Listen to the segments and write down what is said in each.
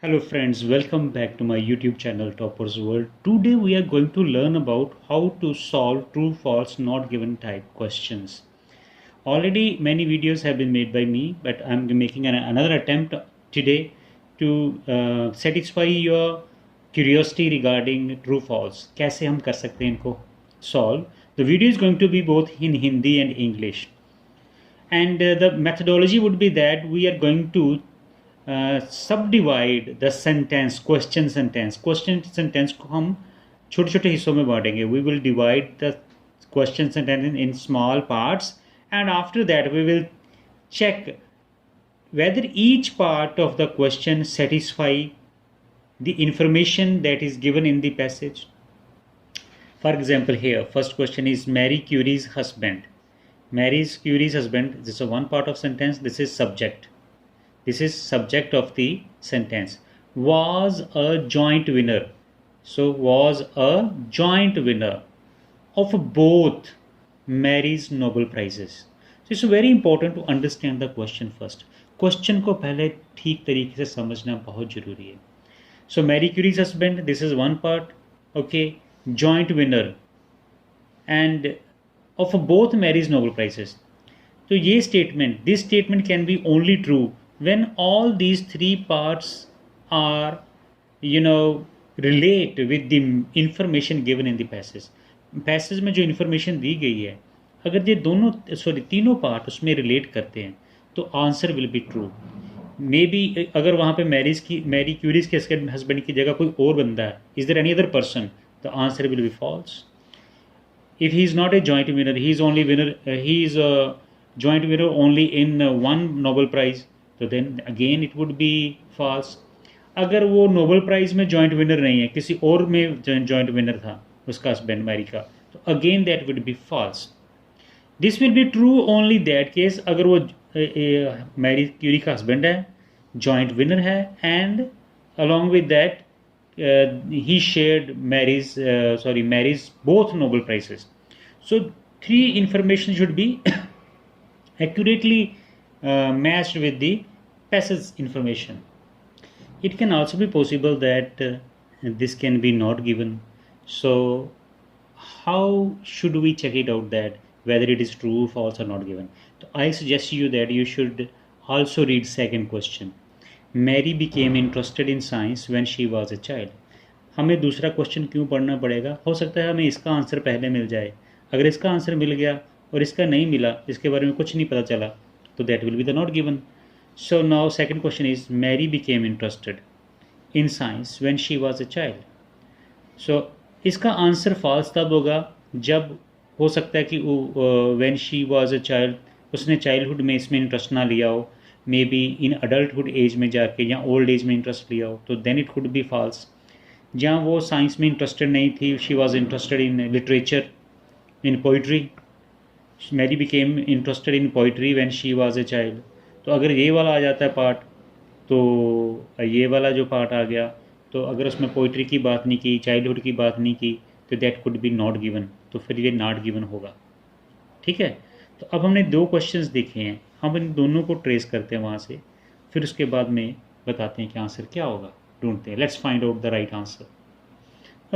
Hello friends, welcome back to my YouTube channel Toppers World. Today we are going to learn about how to solve true false not given type questions. Already many videos have been made by me, but I'm making another attempt today to satisfy your curiosity regarding true false. कैसे हम कर सकते हैं इनको solve. The video is going to be both in Hindi and English. And the methodology would be that we are going to subdivide the sentence, question sentence को हम छोटे छोटे हिस्सों में बांटेंगे. We will divide the question sentence in small parts, and after that we will check whether each part of the question satisfy the information that is given in the passage. For example, here first question is Marie Curie's husband. Marie Curie's husband, this is one part of sentence, this is subject. This is subject of the sentence. Was a joint winner. So was a joint winner of both Marie's Nobel Prizes. So it's very important to understand the question first. Question को पहले ठीक तरीके से समझना बहुत जरूरी है. So Marie Curie's husband, this is one part. Okay, joint winner and of both Marie's Nobel Prizes. So ये statement, this statement can be only true when all these three parts are, relate with the information given in the passage. Passage में जो information दी गई है, अगर ये तीनों part उसमें relate करते हैं, तो answer will be true. Maybe अगर वहाँ पे मैरी क्यूरीज के husband की जगह कोई और बंदा है, is there any other person? The answer will be false. If he is not a joint winner, he is a joint winner only in one Nobel Prize. तो then again it would be false. अगर वो Nobel prize में joint winner नहीं है, किसी और में joint winner था उसका हस्बैंड मैरी का, तो again that would be false. This will be true only that case अगर वो मैरी क्यूरी का हस्बैंड है, जॉइंट विनर है, and along with that he shared Marie's both Nobel prizes. So three information should be accurately matched with the passage information. It can also be possible that this can be not given. So how should we check it out that whether it is true, false or not given? So I suggest you that you should also read second question. Mary became interested in science when she was a child. हमें दूसरा question क्यों पढ़ना पड़ेगा? हो सकता है हमें इसका आंसर पहले मिल जाए. अगर इसका आंसर मिल गया और इसका नहीं मिला, इसके बारे में कुछ नहीं पता चला, तो that will be the not given. So now second question is Mary became interested in science when she was a child. So इसका आंसर false तब होगा जब हो सकता है कि when she was a child उसने childhood में इसमें इंटरेस्ट ना लिया हो, maybe in adulthood age में जाके या ओल्ड एज में इंटरेस्ट लिया हो, तो then it could be false. जहाँ वो साइंस में इंटरेस्टेड नहीं थी, she was interested in literature, in poetry. Mary became interested in poetry when she was a child. तो अगर ये वाला आ जाता है पार्ट, तो ये वाला जो पार्ट आ गया, तो अगर उसमें पोइट्री की बात नहीं की, चाइल्डहुड की बात नहीं की, तो that could be not given. तो फिर ये नॉट गिवन होगा. ठीक है. तो अब हमने दो क्वेश्चंस देखे हैं, हम इन दोनों को ट्रेस करते हैं वहाँ से, फिर उसके बाद में बताते हैं कि आंसर क्या होगा, ढूंढते हैं. Let's find out the right answer.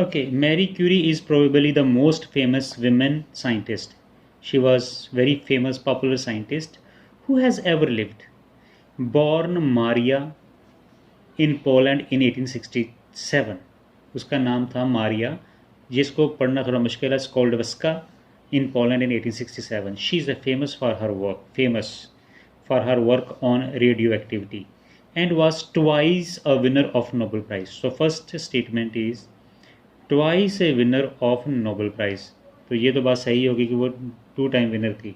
Okay, Marie Curie is probably the most famous women scientist. She was very famous popular scientist who has ever lived. Born Maria in Poland in 1867. उसका नाम था मारिया, जिसको पढ़ना थोड़ा मुश्किल है, Skoldowska in Poland in 1867. She is famous for her work on radioactivity and was twice a winner of Nobel Prize. So first statement is twice a winner of Nobel Prize. तो ये तो बात सही होगी कि वो 2 टाइम विनर थी.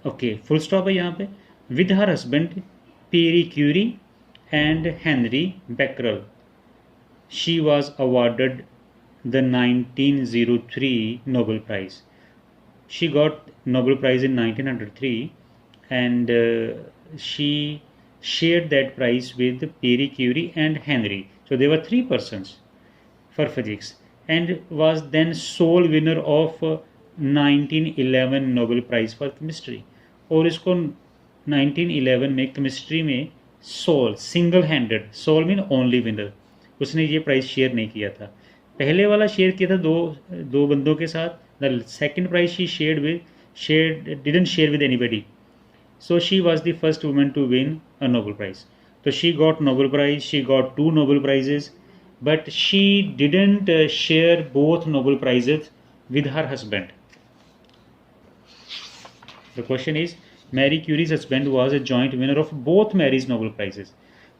Okay, full stop है यहाँ पे. With her husband Pierre Curie and Henri Becquerel she was awarded the 1903 Nobel Prize. She got Nobel Prize in 1903 and she shared that prize with Pierre Curie and Henry. So there were 3 persons for physics, and was then sole winner of 1911 Nobel prize for chemistry. और इसको 1911 में chemistry में sole single handed, sole mean only winner, उसने ये price share नहीं किया था। पहले वाला शेयर किया था दो दो बंदों के साथ। The second prize she share didn't share with anybody, so she was the first woman to win a Nobel Prize. So she got Nobel Prize, she got 2 Nobel Prizes, but she didn't share both Nobel Prizes with her husband. The question is, Marie Curie's husband was a joint winner of both Marie's Nobel Prizes.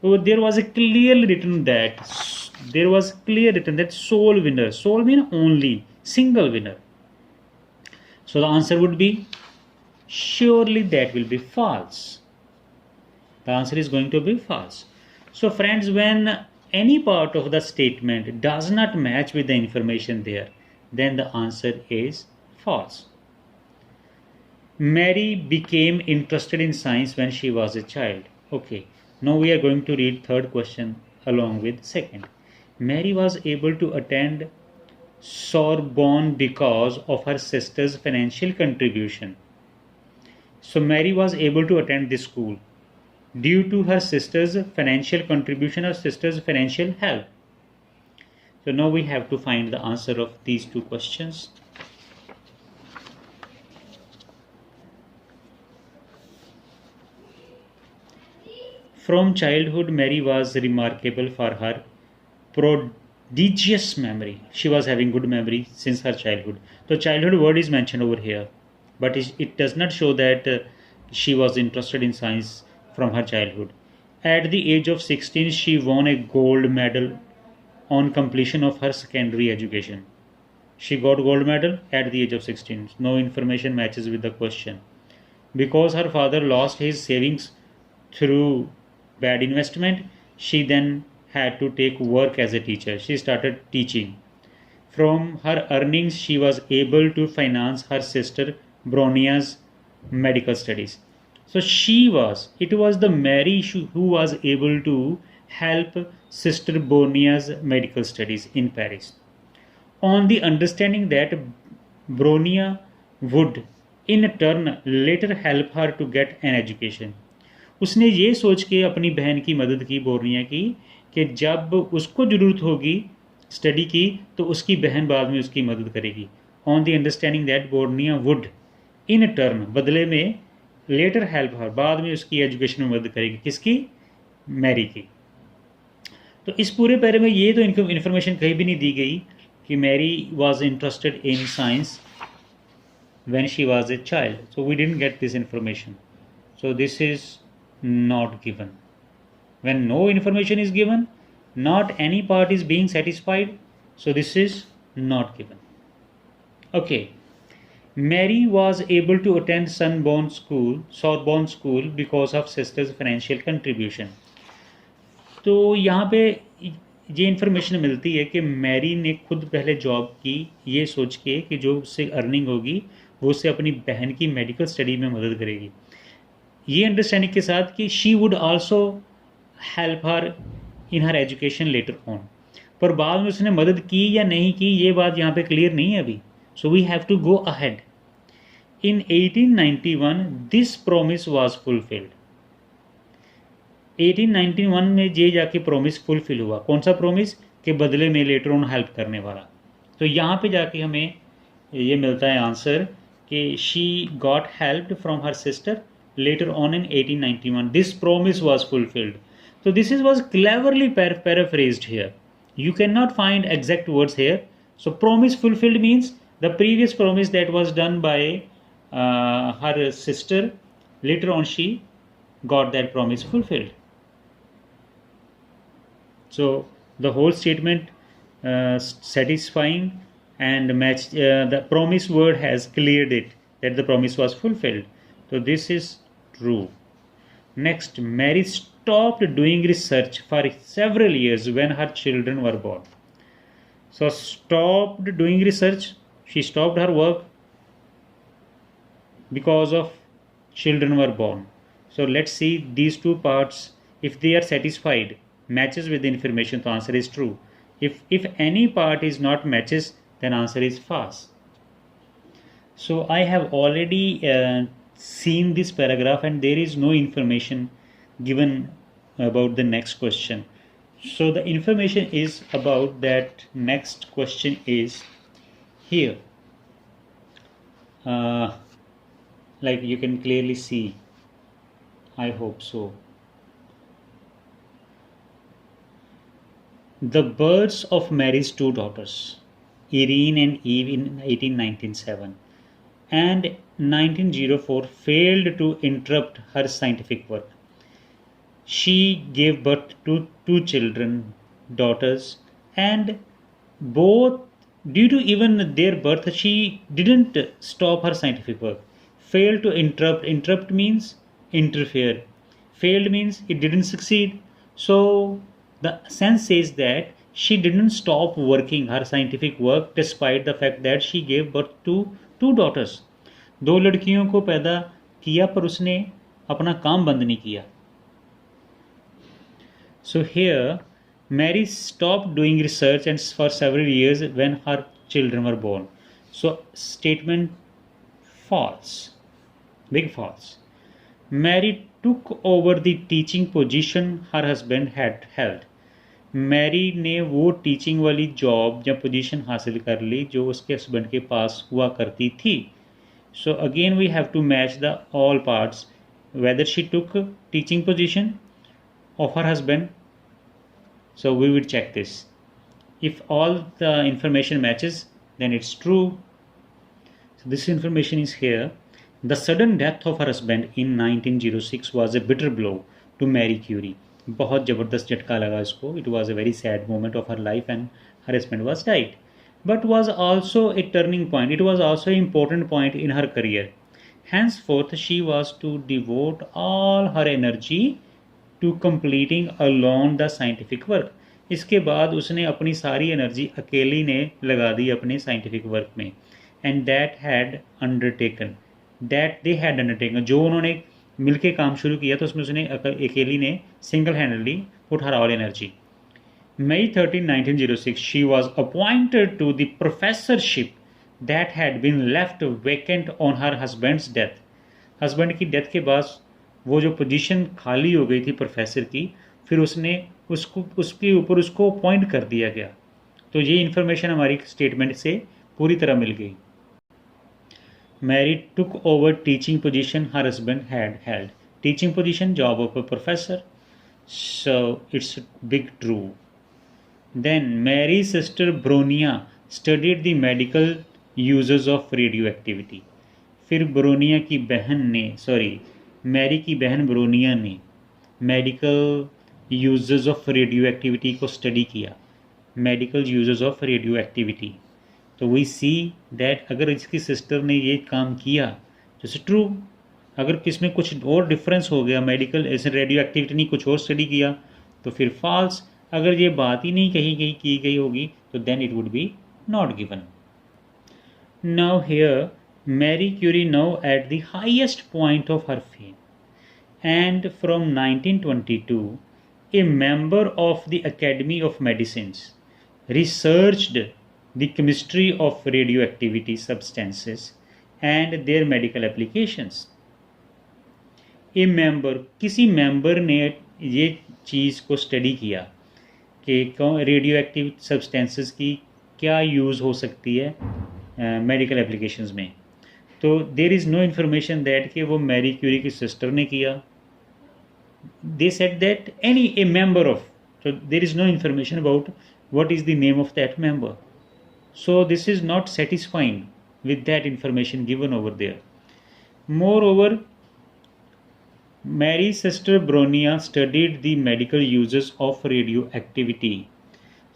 So there was a clearly written that sole winner, sole mean only, single winner. So the answer would be, surely that will be false. The answer is going to be false. So friends, when any part of the statement does not match with the information there, then the answer is false. Mary became interested in science when she was a child. Okay, now we are going to read third question along with second. Mary was able to attend Sorbonne because of her sister's financial contribution. So Mary was able to attend this school due to her sister's financial contribution or sister's financial help. So now we have to find the answer of these two questions. From childhood, Mary was remarkable for her prodigious memory. She was having good memory since her childhood. The childhood word is mentioned over here, but it does not show that she was interested in science from her childhood. At the age of 16, she won a gold medal on completion of her secondary education. She got gold medal at the age of 16. No information matches with the question. Because her father lost his savings through bad investment, she then had to take work as a teacher. She started teaching. From her earnings, she was able to finance her sister Bronia's medical studies. So it was the Mary who was able to help sister Bronia's medical studies in Paris. On the understanding that Bronia would in turn later help her to get an education. उसने ये सोच के अपनी बहन की मदद की, बोर्निया की, कि जब उसको ज़रूरत होगी स्टडी की तो उसकी बहन बाद में उसकी मदद करेगी. On the understanding that Borneo would in turn, बदले में, लेटर हेल्प हर, बाद में उसकी एजुकेशन में मदद करेगी. किसकी? मैरी की. तो इस पूरे पैरे में ये तो इन्फॉर्मेशन कहीं भी नहीं दी गई कि Marie was interested in science when she was a child. So we didn't get this information. So this is not given. When no information is given, not any part is being satisfied, so this is not given. Okay. Mary was able to attend Sorbonne School because of sister's financial contribution. तो यहाँ पे ये information मिलती है कि Mary ने खुद पहले जॉब की ये सोच के कि जो उससे अर्निंग होगी वो उससे अपनी बहन की मेडिकल स्टडी में मदद करेगी, ये अंडरस्टैंडिंग के साथ कि she would also help her in her education later on. पर बाद में उसने मदद की या नहीं की ये बात यहाँ पे क्लियर नहीं है अभी. So we have to go ahead. In 1891 this promise was fulfilled. 1891 में ये जाके प्रॉमिस फुलफिल हुआ. कौन सा प्रॉमिस? के बदले में लेटर ऑन हेल्प करने वाला. तो यहाँ पे जाके हमें ये मिलता है आंसर कि she got help from her sister later on in 1891. This promise was fulfilled. So this was cleverly paraphrased here. You cannot find exact words here. So promise fulfilled means the previous promise that was done by her sister, later on she got that promise fulfilled. So the whole statement satisfying and match, the promise word has cleared it that the promise was fulfilled. So this is true. Next, Mary stopped doing research for several years when her children were born. So stopped doing research, she stopped her work because of children were born. So let's see these two parts, if they are satisfied, matches with the information, the answer is true. If any part is not matches, then answer is false. So I have already seen this paragraph and there is no information given about the next question. So the information is about that. Next question is here. Like you can clearly see, I hope so. The births of Mary's two daughters, Irene and Eve, in 1897 and 1904 failed to interrupt her scientific work. She gave birth to two children, daughters, and both, due to even their birth, she didn't stop her scientific work. Failed to interrupt. Interrupt means interfere. Failed means it didn't succeed. So the sense says that she didn't stop working her scientific work despite the fact that she gave birth to two daughters. दो लड़कियों को पैदा किया पर उसने अपना काम बंद नहीं किया. So here, Mary stopped doing research and for several years when her children were born. So statement false, big false. Mary took over the teaching position her husband had held. Marie ने वो teaching वाली job या position हासिल कर ली जो उसके husband के पास हुआ करती थी. So again we have to match the all parts, whether she took teaching position of her husband. So we will check this. If all the information matches, then it's true. So this information is here. The sudden death of her husband in 1906 was a bitter blow to Marie Curie. बहुत ज़बरदस्त झटका लगा इसको. It was a very sad moment of her life and her husband was died. But was also a turning point. It was also an important point in her career. Henceforth, she was to devote all her energy to completing alone the scientific work. इसके बाद उसने अपनी सारी energy अकेली ने लगा दी अपने scientific work में. And that had undertaken, that they had undertaken, जो उन्होंने मिलके काम शुरू किया तो उसमें उसने अकेली ने single हैंडली put her all energy. May 13, 1906, she was appointed to the professorship that had been left vacant on her husband's death. Husband की डेथ के बाद वो जो पोजीशन खाली हो गई थी प्रोफेसर की, फिर उसने उसके ऊपर उसको अपॉइंट कर दिया गया. तो ये इन्फॉर्मेशन हमारी स्टेटमेंट से पूरी तरह मिल गई. Marie took over teaching position her husband had held. Teaching position, job of a professor. So it's big true. Then Marie sister Bronia studied the medical uses of radio activity. फिर Bronia की बहन ने, Marie की बहन Bronia ने medical uses of radio activity को study किया. Medical uses of radio activity. तो वी सी दैट अगर इसकी सिस्टर ने ये काम किया जैसे ट्रू. अगर किसमें कुछ और डिफरेंस हो गया, मेडिकल ऐसे रेडियो एक्टिविटी नहीं कुछ और स्टडी किया, तो फिर फॉल्स. अगर ये बात ही नहीं की गई होगी तो then it would be not given. Now here Marie Curie now at the highest point of her fame, and from 1922 a member of the Academy of Medicines researched the chemistry of radioactivity substances and their medical applications. A member, किसी member ने ये चीज़ को study किया कि radio active substances की क्या use हो सकती है मेडिकल एप्लीकेशंस में. तो there is no information that कि वो मैरी क्यूरी की सिस्टर ने किया. They said that any a member of. So there is no information about what is the name of that member. So this is not satisfying with that information given over there. Moreover, Mary's sister Bronia studied the medical uses of radioactivity.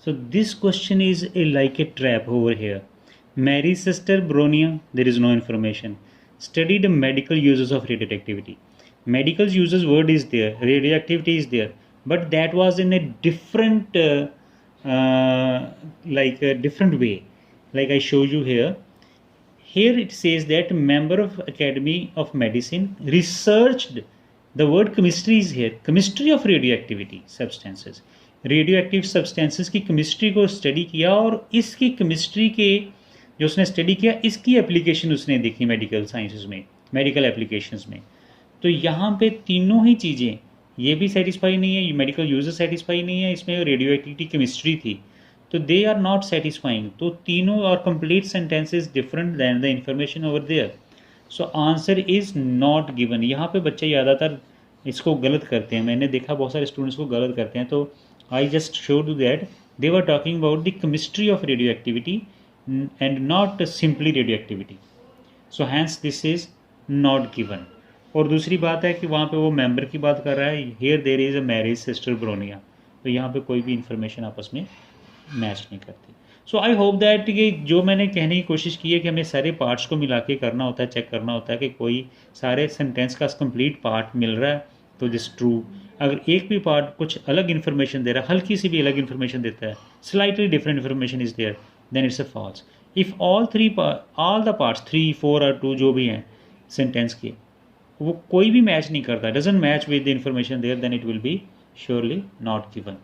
So this question is like a trap over here. Mary's sister Bronia, there is no information, studied the medical uses of radioactivity. Medical uses word is there, radioactivity is there, but that was in a different like a different way, like I show you here. Here it says that member of Academy of Medicine researched, the word chemistry is here, chemistry of radioactivity substances. Radioactive substances की chemistry को study किया और इसकी chemistry के जो उसने study किया इसकी एप्लीकेशन उसने देखी मेडिकल साइंसेस में, मेडिकल एप्लीकेशंस में. तो यहाँ पे तीनों ही चीज़ें ये भी सेटिस्फाई नहीं है, मेडिकल यूजर सेटिस्फाई नहीं है, इसमें रेडियो एक्टिविटी केमिस्ट्री थी, तो दे आर नॉट सेटिस्फाइंग। तो तीनों और complete sentences different than the information over there. So answer is not given. यहाँ पे बच्चे ज़्यादातर इसको गलत करते हैं, मैंने देखा बहुत सारे स्टूडेंट्स को गलत करते हैं। तो I just showed you that they were talking about the chemistry of radio activity and not simply radio activity. So hence this is not given. और दूसरी बात है कि वहाँ पे वो मेंबर की बात कर रहा है, here there is a marriage sister bryonia, तो यहाँ पे कोई भी इंफॉर्मेशन आपस में मैच नहीं करती। सो आई होप दैट ये जो मैंने कहने की कोशिश की है कि हमें सारे पार्ट्स को मिला के करना होता है, चेक करना होता है कि कोई सारे सेंटेंस का कंप्लीट पार्ट मिल रहा है तो दिस ट्रू। अगर एक भी पार्ट कुछ अलग इन्फॉर्मेशन दे रहा है, हल्की सी भी अलग इन्फॉर्मेशन देता है, slightly different information is there, then it's a false. If all the parts 3, 4 और 2 जो भी हैं सेंटेंस के, वो कोई भी मैच नहीं करता, doesn't match with the information there, then it will be surely not given.